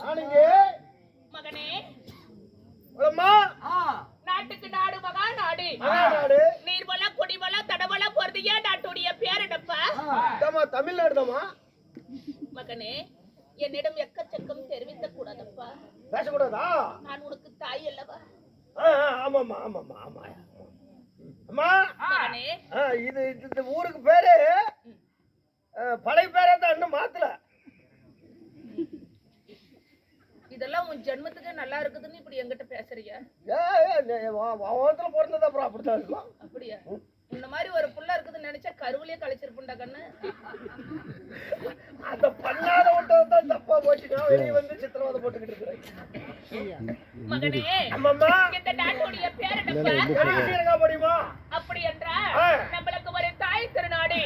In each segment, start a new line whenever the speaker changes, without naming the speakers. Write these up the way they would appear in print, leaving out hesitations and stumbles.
மகனே
நாட்டுக்கு நாடு மகா நாடு நீர்வள குடிவள தடவள பொருதிய நாட்டுடைய பேர் என்னப்பா?
தமிழ்நாடுதாமா
மகனே, என்னிடம் எக்கச்சக்கம் தெரிவிக்க கூடாதப்பா.
பேசக்கூடாதா?
நான் உனக்கு தாய் அல்லவா?
ஆமாமா ஆமாமா ஆமா அம்மா.
மகனே,
இது இந்த ஊருக்கு பேரு பழைய பேரே தான் இன்னும் மாத்தல.
இதெல்லாம் உன் ஜென்மத்துக்கு நல்லா இருக்குதுன்னு இப்படி என்கிட்ட பேசுறியா?
அவத்துல பிறந்தது அப்புறம் அப்படித்தான் இருக்கும்.
அப்படியா? இந்த மாதிரி ஒரு புள்ள இருக்குதுன்னு நினைச்சா கருவிலேயே கழிச்சிருப்புண்டா கண்ணு.
அத பண்ணாத விட்டதான் தப்பா போச்சுன்னா வெளியே வந்து சித்திரவதை போட்டுக்கிட்டு இருக்கிறேன்.
மகனே, இந்த நாட்டுடைய பேர் என்னப்பா?
முடியுமா?
அப்படி என்றால் நம்மளுக்கு ஒரு தாய் திருநாடு.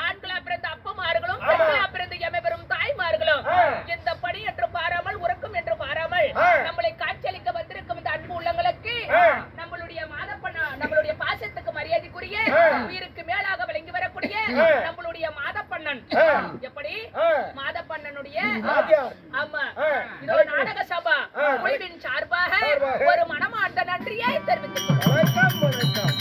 ஆண்களா பிறந்த அப்பமார்களும் பெண்களா பிறந்த எமைவரும் தாய்மார்களும் இந்த பணி என்று பாராமல் உறக்கும் என்று பாராமல் நம்மளை காட்சியளிக்க வந்திருக்கும் இந்த அன்பு உள்ளங்களுக்கு நம்மளுடைய மாதப்பண்ணா நம்மளுடைய பாசத்துக்கு மரியாதைக்குரிய உயிருக்கு மேலாக விளங்கி வரக்கூடிய நம்மளுடைய மாதப்பண்ணன். எப்படி? மாதப்பண்ணனுடைய ஆமா இதோ நாடக சபா குழுவின் சார்பாக ஒரு மனமார்ந்த நன்றியை தெரிவித்துக் கொள்கிறேன்.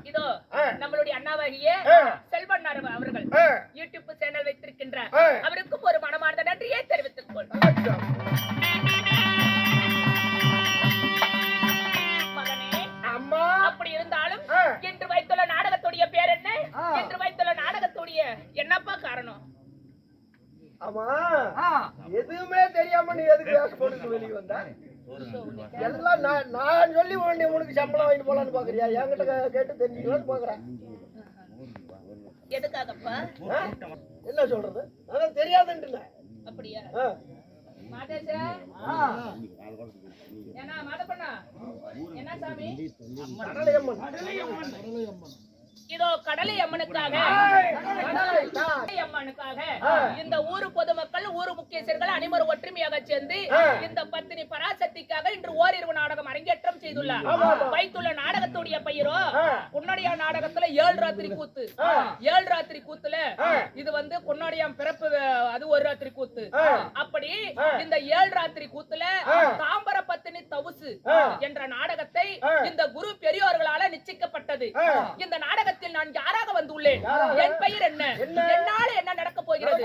இதோ நம்மளுடைய அண்ணாவாகிய செல்வன் அவர்கள் யூடியூப் சேனல் வைத்திருக்கின்ற அவருக்கும் ஒரு மனமார்ந்த நன்றியை தெரிவித்துக் கொள்கிறேன். மகனே, அப்படி இருந்தாலும் என்று வைத்துள்ள நாடகத்துடைய பேர் என்ன? என்று வைத்துள்ள நாடகத்துடைய என்னப்பா காரணம்?
ஆமா, எதுவுமே தெரியாம நீ எதுக்கு வேஷ போட்டு வெளியே வந்தா? எல்லாம் நான் சொல்லி உனக்கு சம்பளம் வாங்கிட்டு போலான்னு பாக்குறியா? என்கிட்ட கேட்டு தெரிஞ்சுக்கலான்னு பாக்குறேன்.
எதுக்காகப்பா?
என்ன சொல்றது? அதான் தெரியாதுன்னு.
அப்படியா? மாதேசா என்ன மாதப்பண்ணா என்ன சாமி? இதோ கடலை அம்மனுக்காக இந்த ஊரு பொதுமக்கள் ஊரு முக்கியஸ்தர்கள் அனைவரும் ஒற்றுமையாக சேர்ந்து இந்த பத்தினி பராசக்திக்காக இன்று ஓரிரவு நாடகம் அரங்கேற்றம் செய்துள்ளார். வைத்துள்ள நாடகத்துடைய பெயரோ பொன்னடியா நாடகத்துல 7 ராத்திரி கூத்து. 7 ராத்திரி கூத்துல இது வந்து பொன்னடியாம் பிறப்பு, அது ஒரு ராத்திரி கூத்து. அப்படி இந்த 7 ராத்திரி கூத்துல தாம்பர பத்தினி தவுசு என்ற நாடகத்தை இந்த குரு பெரியோர்களால நிச்சயிக்கப்பட்டது. இந்த நாடகத்தில் நான் யாராக வந்துள்ளேன்? என் பெயர் என்ன? என்னால என்ன நடக்க போகிறது?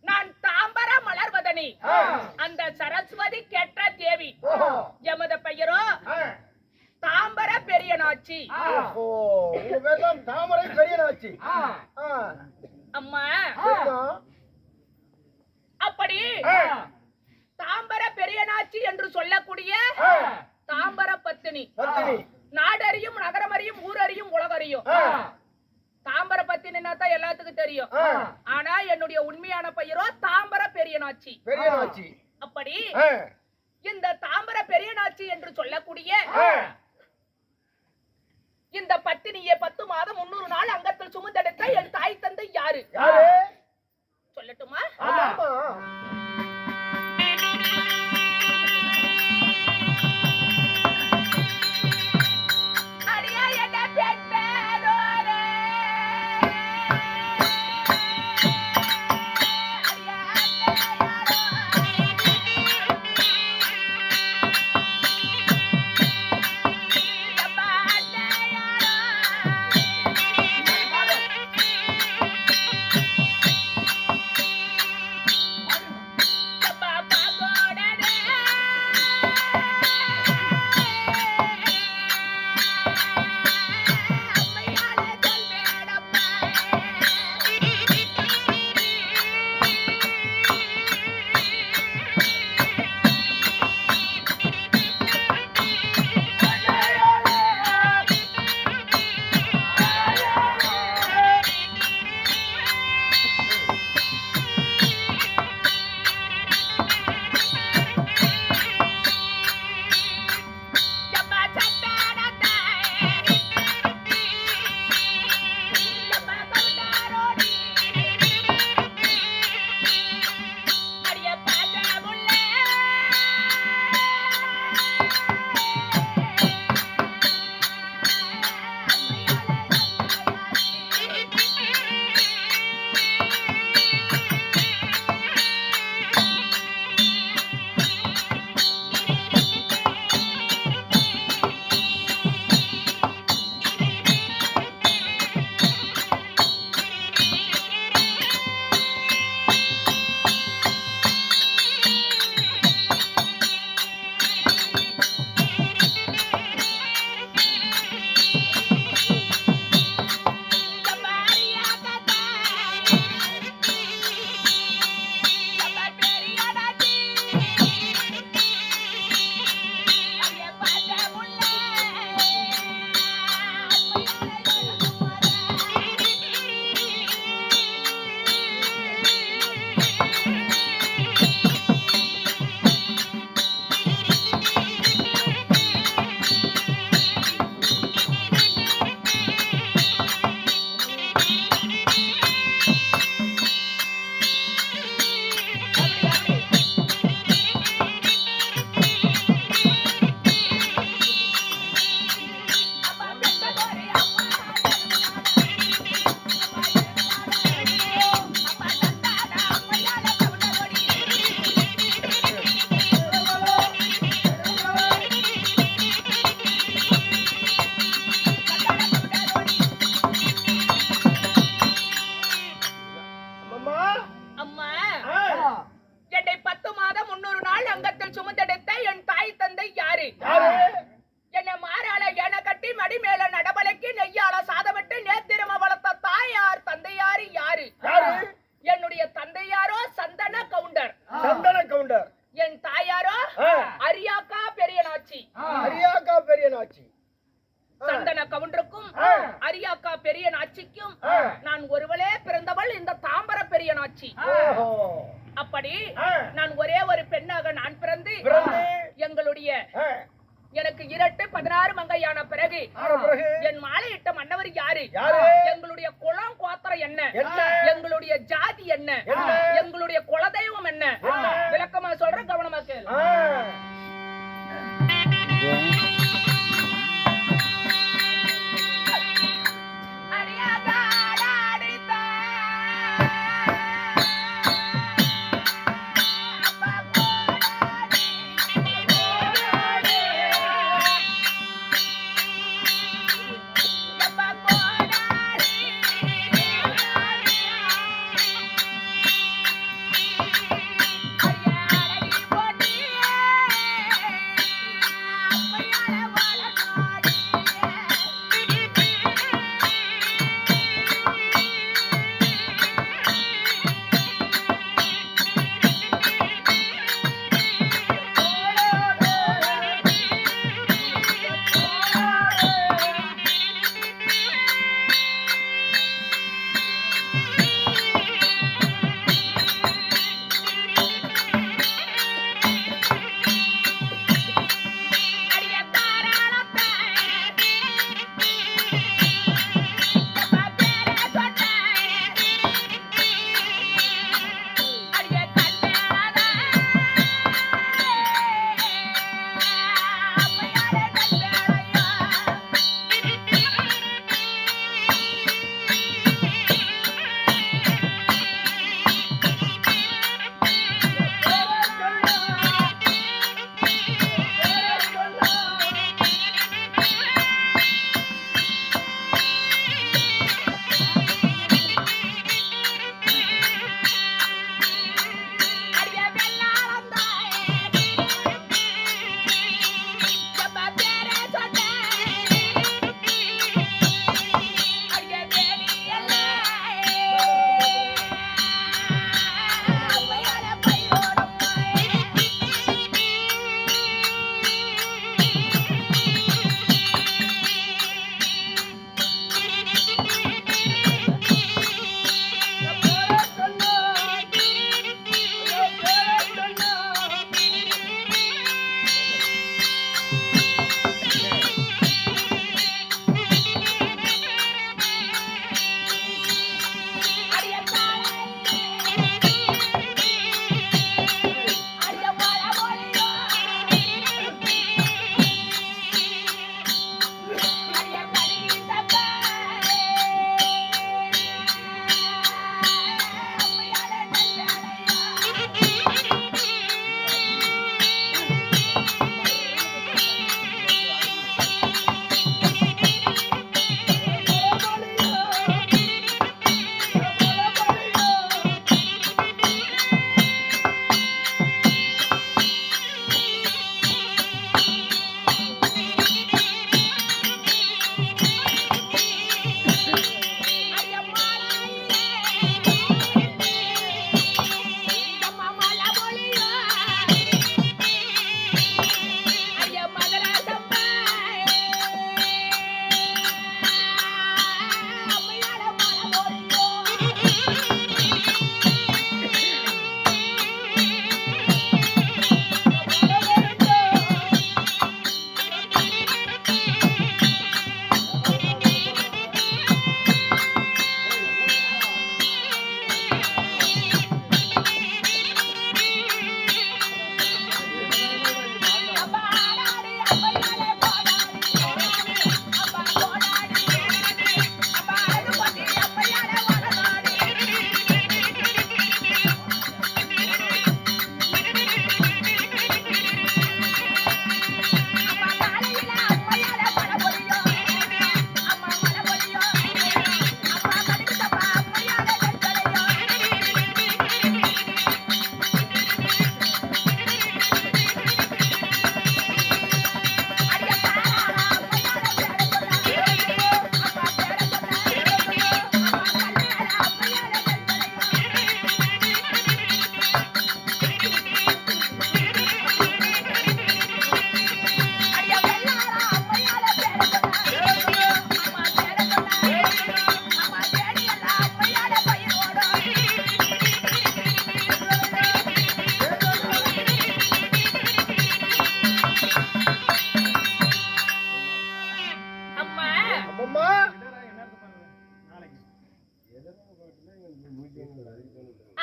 நான் தாம்பர மலர்வதனி, அந்த சரஸ்வதி கேட்ட தேவி. எமது பெயரோ தாம்பர பெரியநாச்சி.
தாமரை பெரியநாச்சி.
அம்மா, அப்படி தாம்பர பெரியநாச்சி என்று சொல்லக்கூடிய தாம்பர பத்தினி நாடறியும் நகரமறியும் ஊரறியும் உலகறியும். தாம்பர பத்தினா தான் எல்லாத்துக்கும் தெரியும். ஆனா என்னுடைய உண்மையான பெயரோ தாம்பர பெரியநாச்சி. அப்படி இந்த தாம்பர பெரியநாச்சி என்று சொல்லக்கூடிய இந்த பத்தினியை 10 மாதம் 300 நாள் அங்கத்தில் சுமந்தெடுத்த என் தாய் தந்தை யாரு?
யாரு?
சொல்லட்டுமா?
ஆமா.
அடியா என்ன பெற்றோரே, அடியா அத்தையாரோ, எப்பா அத்தையாரோ, எப்பா பாகோடனே, அம்மையாலே சொல்வேடப்பா. எப்பா சட்டானத்தை, எப்பா கவுண்டாரோடி, அடிய பாஜமுல்லே, எப்பா அரியாக்கத்தை, எப்பா பெரியாடாச்சி, அடிய பாஜமுல்லே, அப்பா பெத்தகோரி அம்மா, அப்பா தந்தாடா அம்மையால கவுண்டரோடி,
அம்மா.
அம்மா
ஆ.
என்னை 10 மாதம் 300 நாள் அங்கத்தில் சுமந்தெடுத்த என் தாய் தந்தை யாரு?
யாரு?
என்னை மாறால என கட்டி மடி மேல நடவலைக்கு நெய்யால சாதமிட்டு நேத்திரம வளர்த்த தாயார் தந்தையாரு யாரு?
யாரு?
என்னுடைய தந்தையாரோ சந்தன கவுண்டர்,
சந்தன கவுண்டர்.
என் தாயாரோ
ஆ.
அரியாக்கா பெரியநாச்சி.
அரியாக்கா பெரிய நாச்சி.
சந்தன கவுண்டருக்கும்
ஆ.
அரியாக்கா பெரிய நாச்சிக்கும்
ஆ.
நான் ஒருவளே பிறந்தவள் இந்த தாம்பர பெரிய நாச்சி.
ஓஹோ.
அப்படி
ஆ.
நான் ஒரே ஒரு பெண்ணாக நான் பிறந்து
பிறந்து.
எங்களுடைய
ஆ.
எனக்கு 16 மங்கையான பிறகு
ஆன பிறகு
என் மாலையிட்ட மன்னவர் யாரு?
யாரு?
எங்களுடைய குலம் கோத்திரம் என்ன?
என்ன?
எங்களுடைய ஜாதி என்ன?
என்ன?
எங்களுடைய குலதெய்வம் என்ன?
என்ன?
விளக்கமா சொல்றேன், கவனமா கேளு.
ஆ.
அடியாதாடாடித்த அப்பா கோடாடி, கோடாடி, அப்பா கோடாடி, அடியாடி போட்டி, அப்பையால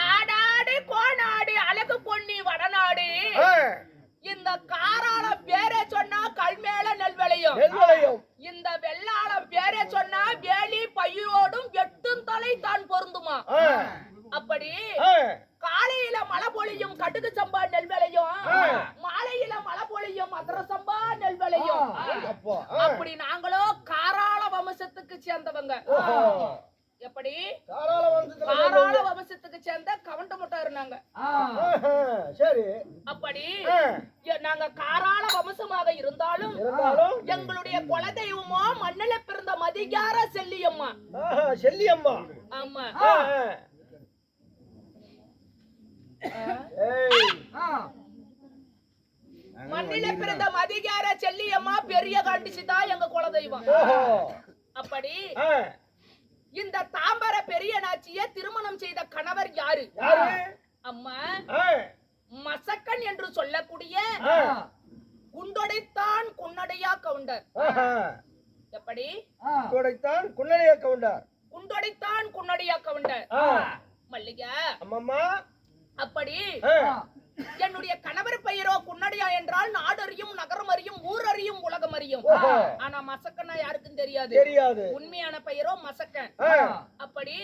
ஆடாடு கோனாடு அழகு பொன்னி வடநாடு இந்த காராள பேரே சொன்னா கல்மேல நெல் விளையும் இந்த வெள்ளாளம் பேரே சொன்னா வேலி பயிரோடும் எட்டும் தலை தான் பொருந்துமா அப்படி காலையில மழை பொழியும் கடுகு சம்பா நெல் விளையும் மாலையில மழை பொழியும் மதுர சம்பா நெல் விளையும் அப்படி நாங்களோ காராள வம்சத்துக்கு சேர்ந்தவங்க எப்படி காராள வம்சத்துக்கு சேர்ந்த கவண்ட முட்டை இருந்தாங்க
சரி
அப்படி நாங்க காராள வம்சமாக இருந்தாலும் எங்களுடைய குலதெய்வமோ மண்ணில பிறந்த மதிகார செல்லியம்மா
செல்லியம்மா
ஆமா மண்ணில பிறந்த மதிகார செல்லியம்மா பெரிய காண்டிச்சுதான் எங்க குலதெய்வம் அப்படி இந்த தாம்பர பெரிய நாச்சிய திருமணம் செய்த கணவர் யாரு அம்மா மசக்கன் என்று சொல்லக்கூடிய குண்டொடைத்தான் குன்னடையா கவுண்டர் எப்படி
குன்னடையா கவுண்டர்
குண்டொடைத்தான் குன்னடையா கவுண்டர் மல்லிகா
அம்மம்மா
அப்படி என்னுடைய கணவர் பெயரோ குன்னடியா என்றால் நாடறியும் நகரம் அறியும் ஊர் அறியும் உலகம் அறியும் ஆனா மசக்கன்னா யாருக்கும் தெரியாது உண்மையான பெயரோ மசக்கன் அப்படி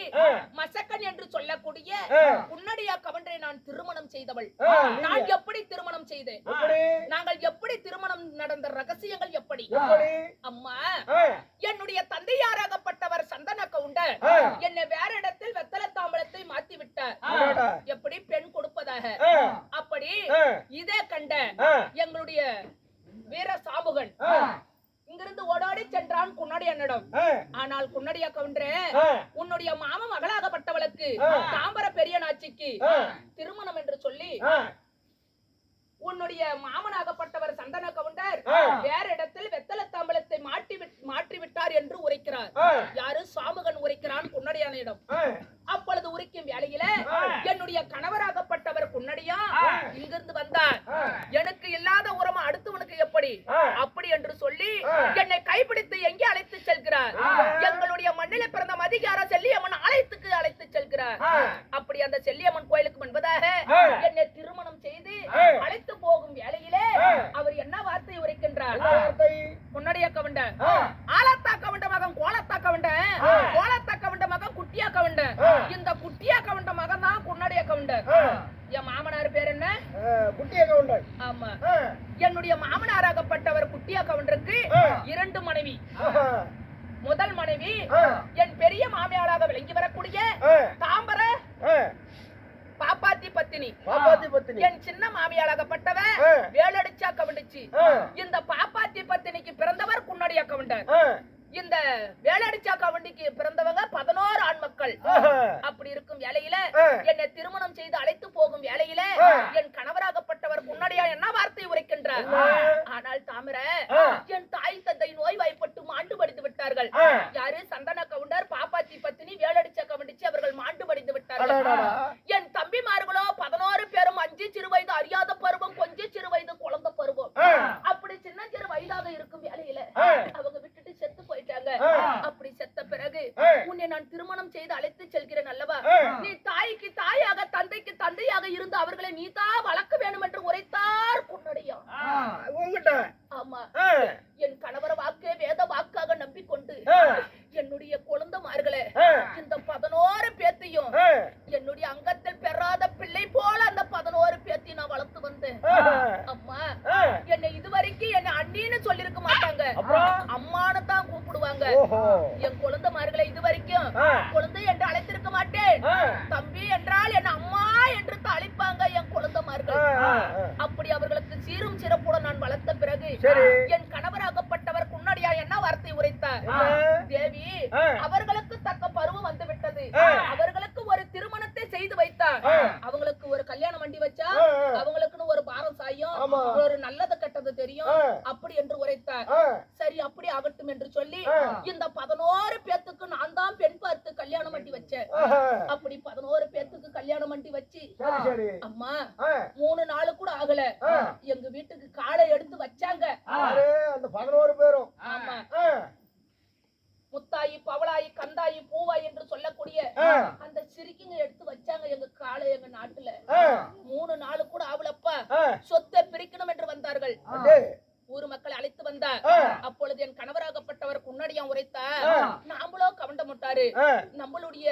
மசக்கன் என்று சொல்லக்கூடிய குன்னடியா கவண்டரை நான் திருமணம் செய்தவள் நான் எப்படி திருமணம் செய்தேன் நாங்கள் எப்படி திருமணம் நடந்த ரகசியங்கள் எப்படி அம்மா என்னுடைய தந்தையாராகப்பட்டவர் சந்தன கவுண்டர் என்னை வேற இடத்தில் வெத்தலை தாம்பலத்தை மாத்தி விட்டார் எப்படி பெண் கொடுப்பதாக அப்படி இதே கண்ட எங்களுடைய வீர சாமுகன் இங்கிருந்து ஓடாடி சென்றான் குன்னடியனிடம் ஆனால் குன்னடியா கவுண்டரே உன்னுடைய மாமா மகளாகப்பட்டவளுக்கு தாம்பர பெரிய நாச்சிக்கு திருமணம் என்று சொல்லி உன்னுடைய மாமனாகப்பட்டவர் சந்தன கவுண்டர் வேற இடத்தில் வெத்தலை தாம்பலத்தை மாற்றி விட்டார் என்று உரைக்கிறார் யாரு சாமுகன் உரைக்கிறான் குன்னடியானிடம் அப்பொழுது உரைக்கும் வேளையில என்னுடைய கணவராகப்பட்டவர் குன்னடியா இங்கிருந்து வந்தார் எனக்கு இல்லாத உரமா அடுத்தவனுக்கு எப்படி அப்படி என்று சொல்லி என்னை கைப்பிடித்து எங்கே அழைத்து செல்கிறார் எங்களுடைய மண்ணில பிறந்த மதிகார செல்லியம்மன் ஆலயத்துக்கு அழைத்து செல்கிறார் அப்படி அந்த செல்லியம்மன் கோயிலுக்கு முன்பதாக என்னை திருமணம் செய்து அழைத்து போகும் வேளையிலே அவர் என்ன வார்த்தை உரைக்கின்றார் முன்னாடியே கவண்ட ஆலத்தா கவண்ட மகன் கோலத்தா கவண்ட கோலத்தா கவண்ட மகன் குட்டியா கவண்ட இந்த குட்டியா கவண்ட மகன் தான் குன்னடியா கவண்ட என் மாமனார் பேர் என்ன
குட்டியா கவுண்டர்
ஆமா என்னுடைய மாமனாராகப்பட்டவர் குட்டியா கவண்டருக்கு 2 மனைவி முதல் மனைவி என் பெரிய மாமியாராக விளங்கி வரக்கூடிய தாம்பர பாப்பாத்தி பத்தினி என் சின்ன மாமியாராகப்பட்டவ வேலடிச்சா கவண்டிச்சு இந்த பாப்பாத்தி பத்தினிக்கு பிறந்தவர் குன்னடியா கவுண்டர் இந்த வேலடிச்சா கவண்டிக்கு பிறந்தவங்க 11 ஆண் மக்கள் அப்படி இருக்கும் வேளையில என்னை திருமணம் செய்து அழைத்து போகும் வேளையில என் கணவராகப்பட்டவர் குன்னடியா என்ன வார்த்தை உரைக்கின்றார் ஆனால் தாமிர என் தாய் தந்தை நோய்வாய்ப்பட்டு மாண்டு படித்து விட்டார்கள் யாரு சந்தன கவுண்டர் பாப்பாத்தி பத்தினி வேலடிச்சா கவண்டிச்சு அவர்கள் மாண்டு படித்து விட்டார்கள் என் தம்பிமார்களோ 11 பேரும் 5 சிறு வயது அறியாத பருவம் கொஞ்சம் சிறு வயது குழந்தை பருவம் அப்படி சின்ன சிறு வயதாக இருக்கும் வேளையில அவங்க விட்டுட்டு செத்து போயிட்டாங்க அப்படி செத்த பிறகு உன்னை நான் திருமணம் செய்து அழைத்து செல்கிறேன் அல்லவா நீ தாய்க்கு தாயாக தந்தைக்கு தந்தையாக இருந்து அவர்களை நீ தான் வளர்க்க வேண்டும் என்று உரைத்தார் குன்னடியா ஆமா என் கணவர் வாக்கே வேத வாக்காக நம்பிக்கொண்டு என்னுடைய குழந்தைமார்களே இந்த 11 பேத்தையும் என்னுடைய அங்கத்தில் பெறாத பிள்ளை போல அந்த 11 பேத்தையும் நான் வளர்த்து வந்தேன் அம்மா என்னை இதுவரைக்கும் என்ன அண்ணின்னு சொல்லிருக்க மாட்டாங்க அம்மானு தான் கூப்பிடுவாங்க என் குழந்தைமார்களை இதுவரைக்கும் குழந்தை என்று அழைத்திருக்க மாட்டேன் தம்பி என்றால் என் அம்மா என்று அழைப்பாங்க என் குழந்தைமார்கள் அப்படி அவர்களுக்கு சீரும் சிறப்புடன் நான் வளர்த்த பிறகு என் கணவராகப்பட்டவர் குன்னடியா என்ன வார்த்தை உரைத்தார் தேவி அவர்களுக்கு தக்க பருவம் வந்து விட்டது அவர்களுக்கு ஒரு திருமணத்தை செய்து வைத்தார் அவங்களுக்கு ஒரு கல்யாணம் வண்டி வச்சா அவங்களுக்குன்னு ஒரு பாரம் சாயும் ஒரு நல்லது கெட்டது தெரியும் அப்படி என்று உரைத்தார் சரி அப்படி ஆகட்டும் என்று சொல்லி இந்த 11 பேத்துக்கு நான் தான் பெண் பார்த்து கல்யாணம் வண்டி வச்சேன் அப்படி 11 பேத்துக்கு கல்யாணம் வண்டி வச்சு அம்மா 3 நாள் கூட ஆகல எங்க வீட்டுக்கு காலை எடுத்து வச்சாங்க
அந்த 11 பேரும்
ஆமா முத்தாயி பவளாயி கந்தாயி பூவாய் என்று சொல்லக்கூடிய அந்த சிரிக்குங்க எடுத்து உரைத்தாரு. நம்மளுடைய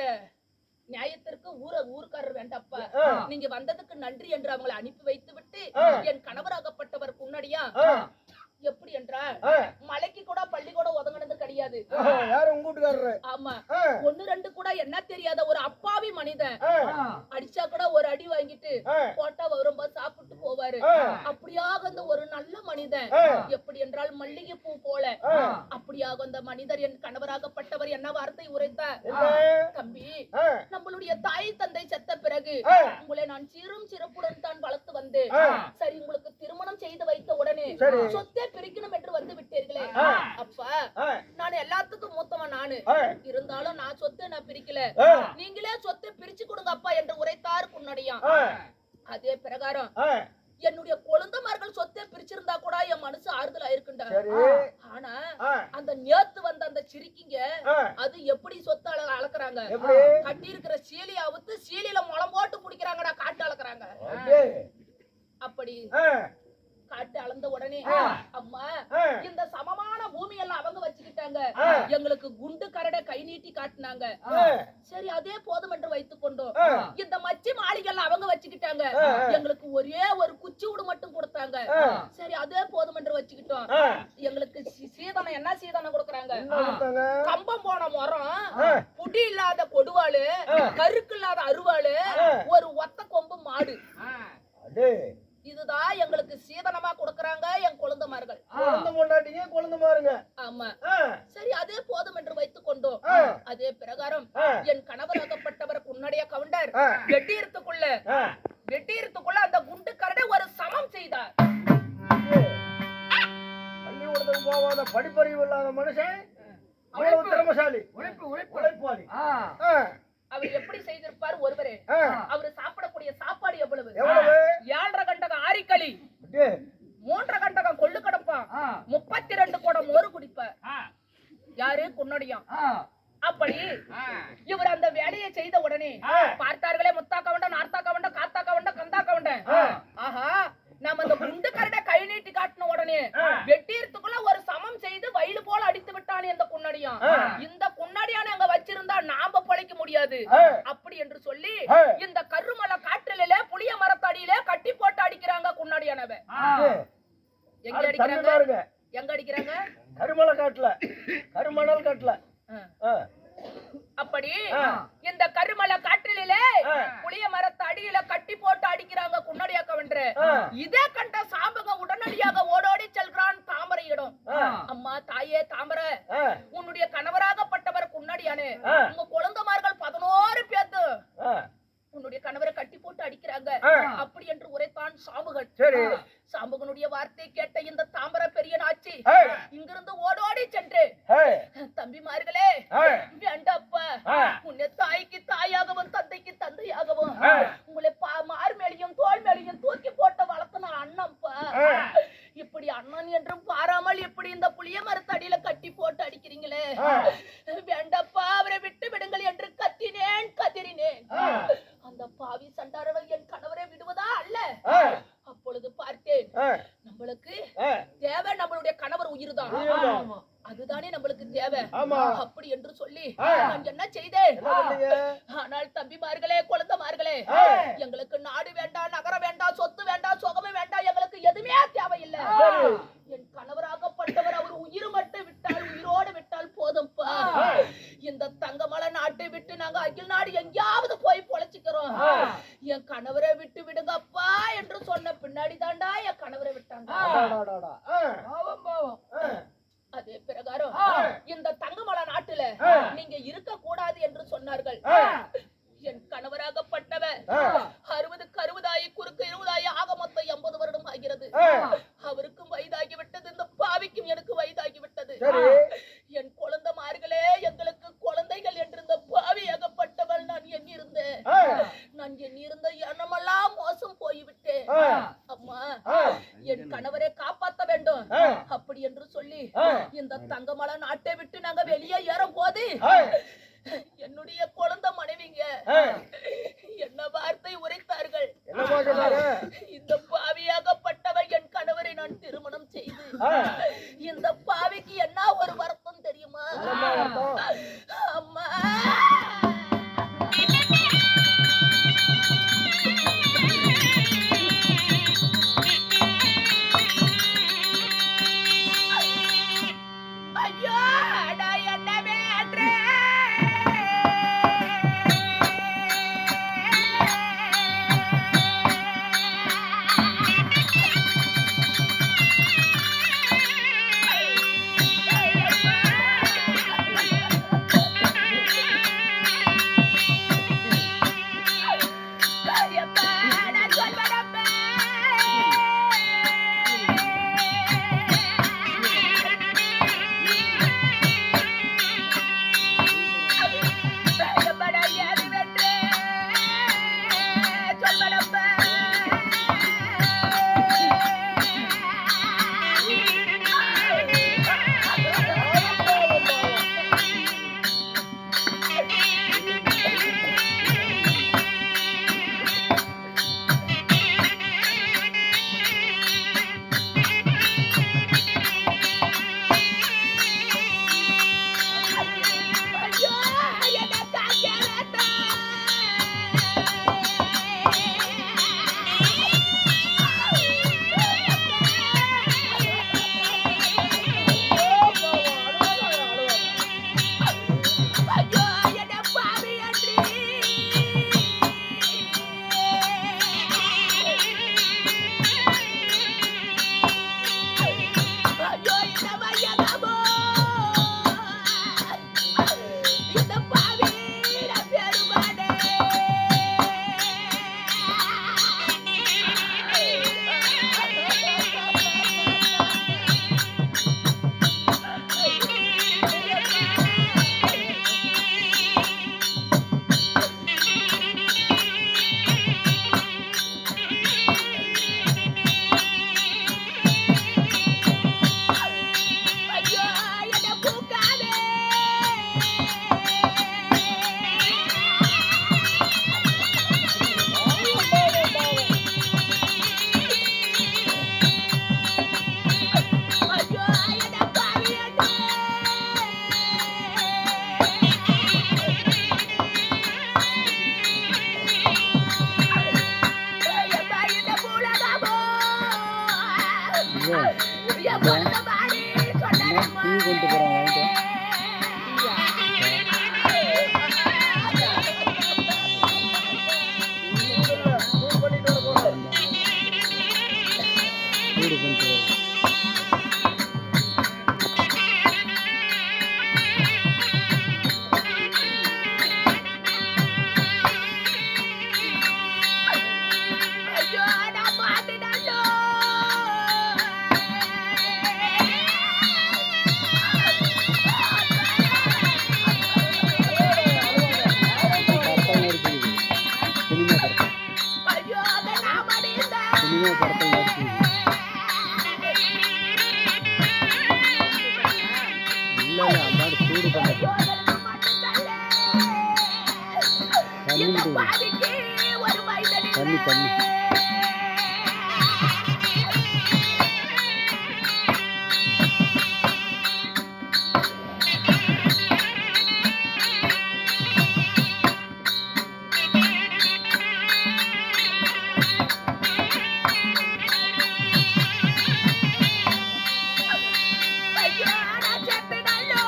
நியாயத்திற்கு ஊர்க்காரர் வேண்டாப்பா, நீங்க வந்ததுக்கு நன்றி என்று அவங்களை அனுப்பி வைத்து விட்டு என் கணவராகப்பட்டவர் குன்னடியா எப்படி என்றால் மலைக்கு கூட பள்ளி கூட ஒதுங்கினது கிடையாது.
யாரு உங்க வீட்டுக்காரரு?
ஆமா, ஒன்னு ரெண்டு கூட என்ன தெரியாத ஒரு அப்பாவி மனிதன் அடிச்சா கூட ஒரு அடி வாங்கிட்டு போட்டா ரொம்ப சாப்பிட்டு போவாரு. அப்படியாக அந்த ஒரு நல்ல மனிதன் எப்படி என்றால் மல்லிகை பூ போல அப்படியாக அந்த மனிதர் என் கணவராகப்பட்டவர் என்ன வார்த்தை உரைத்தார்? தம்பி, நம்மளுடைய தாய் தந்தை செத்த பிறகு உங்களை நான் சீரும் சிறப்புடன் தான் வளர்த்து வந்தேன். சரி, உங்களுக்கு திருமணம் செய்து வைத்த உடனே சொத்தை பிரிக்கணும் என்று வந்து விட்டீர்களே. அப்பா, நான் எல்லாத்துக்கும் மூத்தவன் நானு, இருந்தாலும் நான் சொத்தை நான் பிரிக்கல, நீங்களே சொத்தை பிரிச்சு கொடுங்க அப்பா என்று உரைத்தார் குன்னடியான். அதே பிரகாரம் என்னுடைய குழந்தைமார்கள் சொத்தை பிரிச்சிருந்தா கூட என் மனசு ஆறுதல் ஆயிருக்குண்டா. ஆனா அந்த நேத்து வந்த அந்த சிரிக்கிங்க அது எப்படி சொத்து அளக்குறாங்க? கட்டி இருக்கிற சீலியை அவுத்து சீலியில முளம் போட்டு குடிக்கிறாங்கடா, காட்டு அளக்குறாங்க. அப்படி காட்டு அளந்த உடனே அம்மா, இந்த சமமான பூமி எல்லாம் அவங்க வச்சுக்கிட்டாங்க, எங்களுக்கு குண்டு கரடை கை நீட்டி காட்டினாங்க. சரி, அதே போதும் என்று வைத்துக் கொண்டோம். இந்த மச்சி மாளிகை எல்லாம் அவங்க வச்சுக்கிட்டாங்க, எங்களுக்கு ஒரே ஒரு குச்சி வீடு மட்டும் கொடுத்தாங்க. சரி, அதே போதும் என்று வச்சுக்கிட்டோம். எங்களுக்கு சீதனம் என்ன சீதனம் கொடுக்கறாங்க? கம்பம் போன மரம், புடி இல்லாத கொடுவாளு, கருக்கு இல்லாத அருவாளு, ஒரு ஒத்த கொம்பு மாடு, இதுதான் எங்களுக்கு சீதனமா கொடுக்கறாங்க என் குழந்தைமார்கள். குழந்தைமாருங்க. ஆமா. சரி, அதே போதும் என்று வைத்துக் கொண்டோம். அதே பிரகாரம் என் கணவராகப்பட்டவர் குன்னடிய கவுண்டர் வெட்டியத்துக்குள்ள அந்த குண்டு கரடை ஒரு சமம் செய்தார்.
பள்ளிக்கூடத்துக்கு போவாத படிப்பறிவு இல்லாத மனுஷன் அவ்வளவு திறமசாலி, உழைப்பாளி.
அவர் எப்படி செய்திருப்பார் ஒருவரே? அவர் சாப்பிடக்கூடிய சாப்பாடு எவ்வளவு? 7.5 கண்டகம் ஆரிக்களி, 3 கண்டகம் கொள்ளு கடப்பான், 32 குடம் மோரு குடிப்பார். யாரு? குன்னடியான். அப்படி இவர் அந்த வேலையை செய்த உடனே பார்த்தார்களே முத்தா கவுண்டன், நார்த்தா கவுண்டன், காத்தா கவுண்டன், கந்தா கவுண்டன். ஆஹா, நாம அந்த குண்டு கரடை கை நீட்டி காட்டின உடனே வெட்டியத்துக்குள்ள ஒரு சமம் செய்து வயலு போல அடித்து விட்டானே இந்த குன்னடியான். இந்த குன்னடியான அங்க வச்சிருந்தா நாம பழைக்க முடியாது அப்படி என்று சொல்லி இந்த கருமலை காற்றிலே புளிய மரத்தடியிலே கட்டி போட்டு அடிக்கிறாங்க குன்னடியானவ. எங்க அடிக்கிறாங்க? எங்க அடிக்கிறாங்க?
கருமலை காட்டுல, கருமணல் காட்டுல.
அப்படி இந்த கருமலை காற்றிலே புளிய மரத்து அடியில கட்டி போட்டு அடிக்கிறாங்க குன்னடியா கவுண்டர். இதே கண்ட சாம்பக உடனடியாக ஓடோடி செல்கிறான் தாமரையிடம். அம்மா, தாயே தாமரை, உன்னுடைய கணவராகப்பட்டவர் குன்னடியானே, உங்க குழந்தைமார்கள் 11 பேத்து உன்னுடைய கணவரை கட்டி போட்டு அடிக்கிறாங்க அப்படி என்று உரைத்தான் சாம்பகன். சாம்பகனுடைய வார்த்தை கேட்ட இந்த தாமரை பெரிய நாச்சி இங்கிருந்து ஓடோடி சென்று, தம்பிமார்களே வேண்டாப்பா, உன்னை தாய்க்கு தாயாகவும் தந்தைக்கு தந்தையாகவும் உங்களை மார் மேலையும் தோல் மேலையும் தூக்கி போட்ட வளர்த்தன அண்ணன்ப்பா, இப்படி அண்ணன் என்றும் பாராமல் இப்படி இந்த புளிய மரத்தடியில கட்டி போட்டு அடிக்கிறீங்களே, வேண்டாப்பா, அவரை விட்டு விடுங்கள் என்று கத்திரினேன். அந்த பாவி சண்டாரவள் என் கணவரை விடுவதா அல்ல. அப்பொழுது பார்த்தேன், நம்மளுக்கு தேவை நம்மளுடைய கணவர் உயிர்தான், அதுதானே நம்மளுக்கு தேவை அப்படி என்று சொல்லி நான் என்ன செய்தேன்? ஆனால் தம்பிமார்களே, குழந்தைமார்களே, எங்களுக்கு நாடு வேண்டாம், நகரம் வேண்டாம், சொத்து வேண்டாம், சுகமே வேண்டாம், எங்களுக்கு எதுவுமே தேவையில்லை. என் கணவராகப்பட்டவர் அவர் உயிர் மட்டும் விட்டால், உயிரோடு விட்டால் போதும்பா. இந்த தங்கமலை நாட்டை விட்டு நாங்க அகில் நாடு எங்கேயாவது போய் பொழைச்சிக்கிறோம், என் கணவரை விட்டு விடுங்கப்பா என்று சொன்ன பின்னாடி தாண்டா என் கணவரை விட்டாங்க. அதே பிரகாரம் இந்த தங்கமலை நாட்டுல நீங்க இருக்க கூடாது என்று சொன்னார்கள். என் கணவராகப்பட்டவர் 60க்கு 60 குறுக்கு 20 ஆக மொத்தம் 80 வருடம் ஆகிறது. அவருக்கும் வயதாகிவிட்டது, இந்த பாவிக்கும் எனக்கு வயதாகிவிட்டது. என் குழந்தைமார்களே, எங்களுக்கு குழந்தைகள் என்று இந்த பாவியாகப்பட்டவள் நான் எண்ணியிருந்த எண்ணமெல்லாம் மோசம் போய்விட்டேன். அம்மா, என் கணவரை காப்பாற்ற வேண்டும் அப்படி என்று சொல்லி இந்த தங்கமலை நாட்டை விட்டு நாங்க வெளியே ஏறும் போது என்னுடைய குழந்தை மனைவிங்க என்ன வார்த்தை உரைத்தார்கள்? இந்த பாவியாகப்பட்டவர் என் கணவரை நான் திருமணம் செய்து இந்த பாவிக்கு என்ன ஒரு வருத்தம் தெரியுமா? அம்மா, இந்த பாவிக்கு ஒரு மைதடி
தண்ணி
ஐயோ நான் செத்துடலோ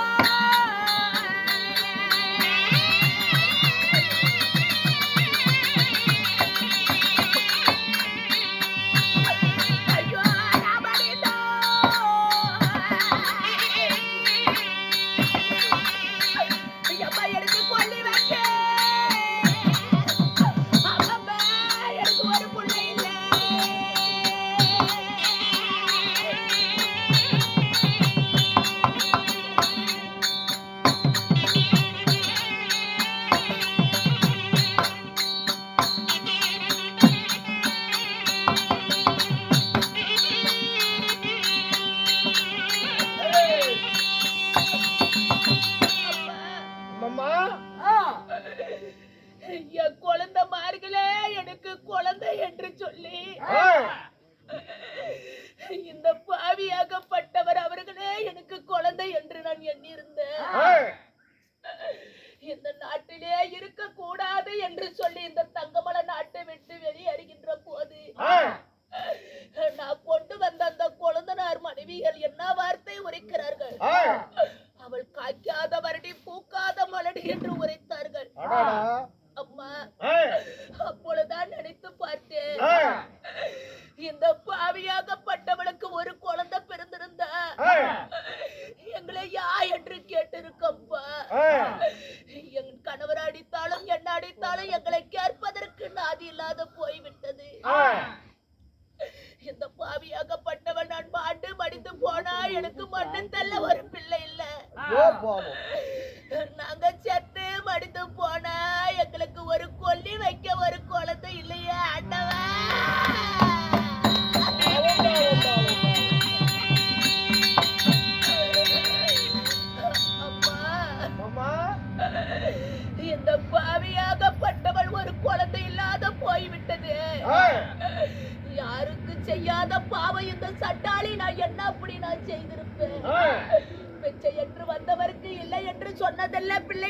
ஐயோ நான் மடிதோ ஐயப்பா எனக்கு கொல்லி வைக்க அம்மா எனக்கு ஒரு புள்ளை இல்லை
அம்மா
என் குழந்தை மார்களே எனக்கு குழந்தை என்று சொல்லி இந்த பாவியாகப்பட்டவர் அவர்களே எனக்கு குழந்தை என்று நான் எண்ணியிருந்தேன் இந்த நாட்டிலே இருக்க கூடாது என்று சொல்லி இந்த தங்கமலை நாட்டை விட்டு வெளியேறுகின்ற போது நான் கொண்டு வந்த அந்த குழந்தனார் மனைவிகள் என்ன வார்த்தை உரைக்கிறார்கள் அவள் காய்க்காத மரடி பூக்காத மலடி என்று உரைத்தார்கள் அம்மா அப்பொழுதுதான் நினைத்து பார்த்தேன் இந்த பாவியாகப்பட்டவளுக்கு ஒரு குழந்தை பிறந்திருந்தா எங்களை யா என்று கேட்டிருக்கப்பா என் கணவர் அடித்தாலும் என்ன அடித்தாலும் எங்களை கேட்பதற்கு நாதி இல்லாத போய்விட்டது இந்த பாவியாகப்பட்டவன் நான் பாண்டு மடிந்து போனா எனக்கு மண்ணு தள்ள ஒரு பிள்ளை இல்ல நாங்க செத்து மடிந்து போனா எங்களுக்கு ஒரு கொல்லி வைக்க ஒரு குழந்தை இல்லையா அண்ணவா அம்மா இந்த பாவியாகப்பட்டவள் ஒரு குழந்தை இல்லாத போய்விட்டது யாருக்கு செய்யாத பாவம் இந்த சட்டாளி நான் என்ன அப்படி நான் செய்திருப்பேன் பிச்சை என்று வந்தவருக்கு இல்லை என்று சொன்னதல்ல பிள்ளை